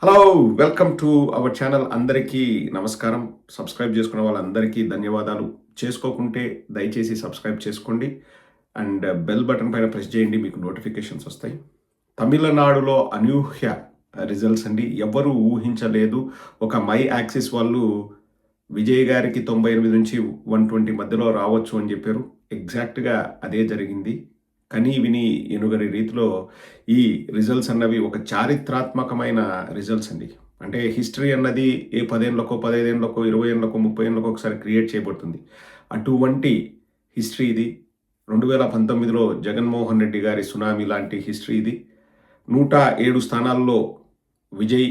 Hello! Welcome to our channel. అందరికీ నమస్కారం. Subscribe చేసుకున్న వాళ్ళందరికీ ధన్యవాదాలు. చేసుకోకుంటే దయచేసి సబ్స్క్రైబ్ చేసుకోండి. అండ్ బెల్ బటన్ పైన ప్రెస్ చేయండి. మీకు నోటిఫికేషన్స్ వస్తాయి. తమిళనాడులో అనూహ్య రిజల్ట్స్ అండి. ఎవ్వరూ ఊహించలేదు. ఒక మై యాక్సిస్ వాళ్ళు విజయ్ గారికి 98 నుంచి 120 మధ్యలో రావచ్చు అని చెప్పారు. ఎగ్జాక్ట్‌గా అదే జరిగింది. కని విని ఎనుగని రీతిలో ఈ రిజల్ట్స్ అన్నవి ఒక చారిత్రాత్మకమైన రిజల్ట్స్ అండి. అంటే హిస్టరీ అన్నది ఏ 10 ఏళ్లకో, 15 ఏళ్లకో, 20 ఏళ్లకో, 30 ఏళ్లకో ఒకసారి క్రియేట్ చేయబడుతుంది. అటువంటి హిస్టరీ ఇది. 2019లో జగన్మోహన్ రెడ్డి గారి సునామీ లాంటి హిస్టరీ ఇది. 107 స్థానాల్లో విజయ్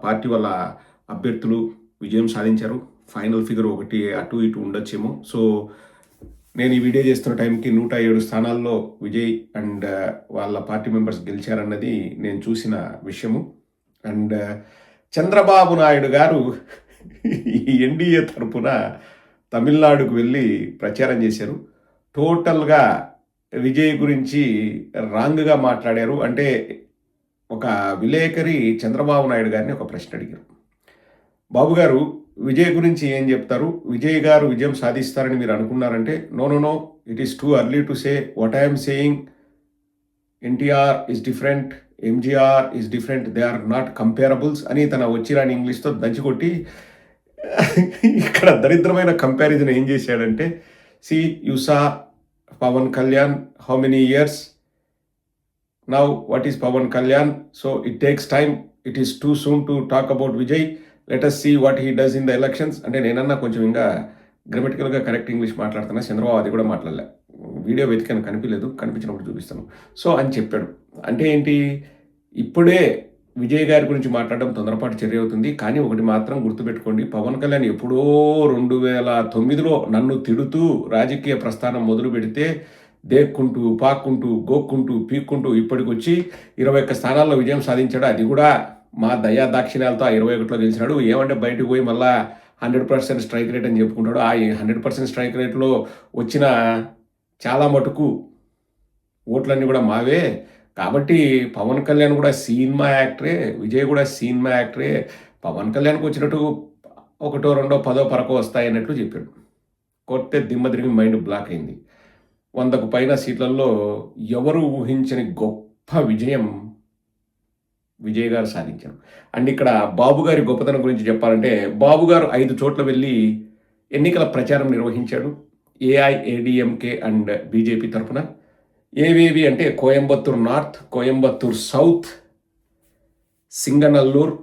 పార్టీ వాళ్ళ అభ్యర్థులు విజయం సాధించారు. ఫైనల్ ఫిగర్ ఒకటి అటు ఇటు ఉండొచ్చేమో. సో నేను ఈ వీడియో చేస్తున్న టైంకి 107 స్థానాల్లో విజయ్ అండ్ వాళ్ళ పార్టీ మెంబర్స్ గెలిచారన్నది నేను చూసిన విషయము. అండ్ చంద్రబాబు నాయుడు గారు ఈ ఎన్డీఏ తరపున తమిళనాడుకు వెళ్ళి ప్రచారం చేశారు. టోటల్గా విజయ్ గురించి రాంగ్గా మాట్లాడారు. అంటే ఒక విలేకరి చంద్రబాబు నాయుడు గారిని ఒక ప్రశ్న అడిగారు. బాబు గారు, విజయ్ గురించి ఏం చెప్తారు? విజయ్ గారు విజయం సాధిస్తారని మీరు అనుకున్నారంటే, no, it is too early to say. What I'm saying, NTR is different, MGR is different, they are not comparables అని తన వచ్చిరాని ఇంగ్లీష్తో దంచికొట్టి ఇక్కడ దరిద్రమైన కంపారిజన్ ఏం చేశాడంటే, see you saw Pawan Kalyan how many years, now what is Pawan Kalyan, so it takes time, it is too soon to talk about Vijay, let us see what he does in the elections. అంటే నేనన్నా కొంచెం ఇంకా గ్రామటికల్గా కరెక్ట్ ఇంగ్లీష్ మాట్లాడుతున్నా. చంద్రబాబు అది కూడా మాట్లాడలే. Video వెతికాను, కనిపించలేదు, కనిపించినప్పుడు చూపిస్తాను. సో అని చెప్పాడు. అంటే ఏంటి, ఇప్పుడే విజయ్ గారి గురించి మాట్లాడడం తొందరపాటు చర్య అవుతుంది. కానీ ఒకటి మాత్రం గుర్తుపెట్టుకోండి, పవన్ కళ్యాణ్ ఎప్పుడో 2009లో నన్ను తిడుతూ రాజకీయ ప్రస్థానం మొదలు పెడితే దేక్కుంటూ, పాక్కుంటూ, గోక్కుంటూ, పీక్కుంటూ ఇప్పటికొచ్చి 21 స్థానాల్లో విజయం సాధించాడు. అది కూడా మా దయా దాక్షిణ్యాలతో ఆ 21లో గెలిచినాడు. ఏమంటే బయటకు పోయి మళ్ళా 100% స్ట్రైక్ రేట్ అని చెప్పుకుంటాడు. ఆ 100% స్ట్రైక్ రేట్లో వచ్చిన చాలా మటుకు ఓట్లన్నీ కూడా మావే. కాబట్టి పవన్ కళ్యాణ్ కూడా సినిమా యాక్టరే, విజయ్ కూడా సినిమా యాక్టరే. పవన్ కళ్యాణ్కి వచ్చినట్టు ఒకటో రెండో పదో పరకో వస్తాయి అన్నట్లు చెప్పాడు. కొట్టే దిమ్మ తిరిగి మైండ్ బ్లాక్ అయింది. 100కు పైన సీట్లలో ఎవరు ఊహించని గొప్ప విజయం విజయ్ గారు సాధించారు. అండ్ ఇక్కడ బాబు గారి గొప్పతనం గురించి చెప్పాలంటే, బాబు గారు 5 చోట్ల వెళ్ళి ఎన్నికల ప్రచారం నిర్వహించాడు. ఏఐఏడిఎంకే అండ్ బీజేపీ తరఫున. ఏవేవి అంటే Coimbatore north, Coimbatore south, Singanallur,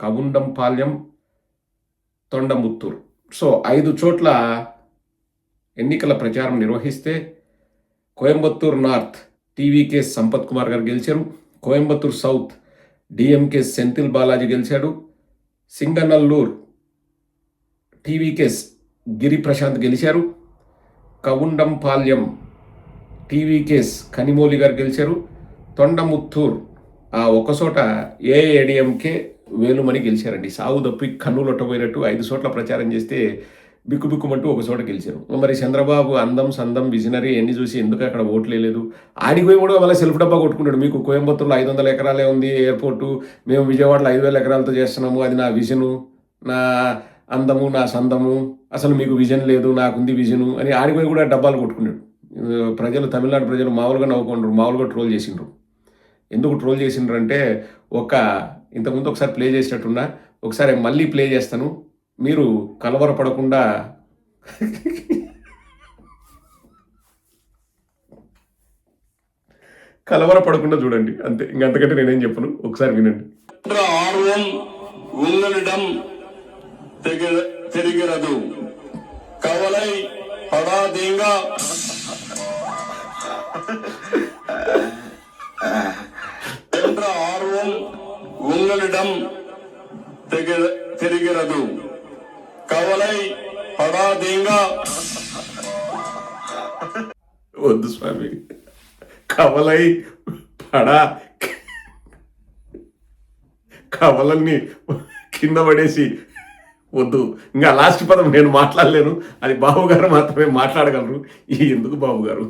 Kavundampalayam, Thondamuthur. So 5 చోట్ల ఎన్నికల ప్రచారం నిర్వహిస్తే కోయంబత్తూర్ నార్త్ టీవీకే సంపత్ కుమార్ గారు గెలిచారు. కోయంబత్తూర్ సౌత్ డిఎంకే సెంథిల్ బాలాజీ గెలిచాడు. సింగనల్లూర్ టీవీకే గిరి ప్రశాంత్ గెలిచారు. కవుండంపాల్యం టీవీకేస్ కనిమోలి గారు గెలిచారు. తొండముత్తూర్ ఆ ఒక్కచోట ఏఐఏడిఎంకే వేలుమణి గెలిచారండి. సాగు తప్పి కన్నులొట్టబోయినట్టు 5 చోట్ల ప్రచారం చేస్తే బిక్కుబిక్కుమంటూ ఒక చోట గెలిచారు. మరి చంద్రబాబు అందం సందం విజనరీ ఎన్ని చూసి ఎందుకు అక్కడ ఓట్లు లేదు, ఆడిపోయి కూడా మళ్ళీ సెల్ఫ్ డబ్బా కొట్టుకుంటాడు. మీకు కోయంబత్తూరులో 500 ఎకరాలే ఉంది ఎయిర్పోర్టు, మేము విజయవాడలో 5000 ఎకరాలతో చేస్తున్నాము, అది నా విజను, నా అందము, నా సందము, అసలు మీకు విజన్ లేదు, నాకుంది విజను అని ఆడిపోయి కూడా డబ్బాలు కొట్టుకున్నాడు. ప్రజలు, తమిళనాడు ప్రజలు మామూలుగా నవ్వుకుంటారు, మామూలుగా ట్రోల్ చేసిండ్రు. ఎందుకు ట్రోల్ చేసిండ్రు అంటే, ఇంతకుముందు ఒకసారి ప్లే చేసినట్టున్నా, ఒకసారి మళ్ళీ ప్లే చేస్తాను, మీరు కలవరపడకుండా చూడండి. అంతే, ఇంకంతకంటే నేనేం చెప్పను. ఒకసారి వినండి. ஆர்வம் உங்களிடம் தெரிகிறது, கவலை படாதீங்க. என்ற ஆர்வம் உங்களிடம் தெரிகிறது, కవలై పడాదీంగా. వద్దు స్వామి, కవలై పడా, కవలన్నీ కింద పడేసి వద్దు, ఇంకా లాస్ట్ పదం నేను మాట్లాడలేను, అది బాబు గారు మాత్రమే మాట్లాడగలరు. ఎందుకు బాబు గారు,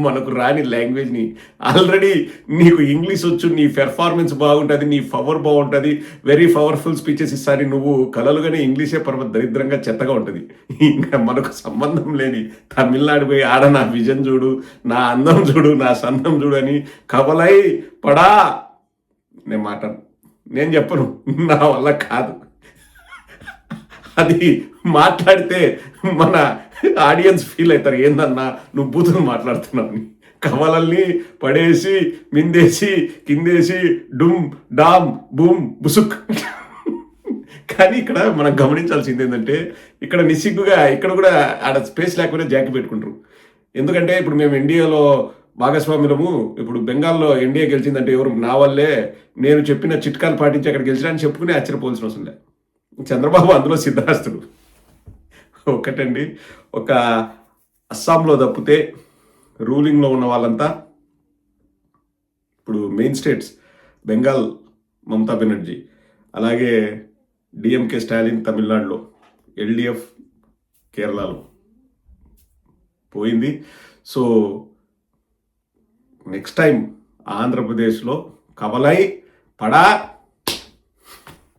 మనకు రాని లాంగ్వేజ్ని ఆల్రెడీ నీకు ఇంగ్లీష్ వచ్చు, నీ పెర్ఫార్మెన్స్ బాగుంటుంది, నీ పవర్ బాగుంటుంది, వెరీ పవర్ఫుల్ స్పీచెస్ ఇస్తాను, నువ్వు కలలుగానే ఇంగ్లీషే దరిద్రంగా చెత్తగా ఉంటుంది. ఇంకా మనకు సంబంధం లేని తమిళనాడు పోయి ఆడ నా విజన్ చూడు, నా అందం చూడు, నా సందం చూడు అని కవలై పడా నేను నేను చెప్పను, నా వల్ల కాదు. అది మాట్లాడితే మన ఆడియన్స్ ఫీల్ అవుతారు, ఏందన్నా నువ్వు బూతులు మాట్లాడుతున్నావు అని. కవలల్ని పడేసి మిందేసి కిందేసి డుమ్ డామ్ బూమ్ బుసుక్. కానీ ఇక్కడ మనం గమనించాల్సింది ఏంటంటే, ఇక్కడ నిస్సిగ్గుగా ఇక్కడ కూడా ఆడ స్పేస్ లేకపోతే జాకి పెట్టుకుంటారు. ఎందుకంటే ఇప్పుడు మేము ఎన్డీఏలో భాగస్వాములము, ఇప్పుడు బెంగాల్లో ఎన్డీఏ గెలిచిందంటే ఎవరు, నా వల్లే, నేను చెప్పిన చిట్కాలు పాటించి అక్కడ గెలిచినా అని చెప్పుకుని ఆశ్చర్యపోవాల్సిన అవసరం లేదు. చంద్రబాబు అందులో సిద్ధాస్తుడు. ఒకటండి, ఒక అస్సాంలో తప్పితే రూలింగ్లో ఉన్న వాళ్ళంతా ఇప్పుడు మెయిన్ స్టేట్స్ బెంగాల్ మమతా బెనర్జీ, అలాగే డిఎంకే స్టాలిన్ తమిళనాడులో, ఎల్డిఎఫ్ కేరళలో పోయింది. సో నెక్స్ట్ టైం ఆంధ్రప్రదేశ్లో కవలై పడా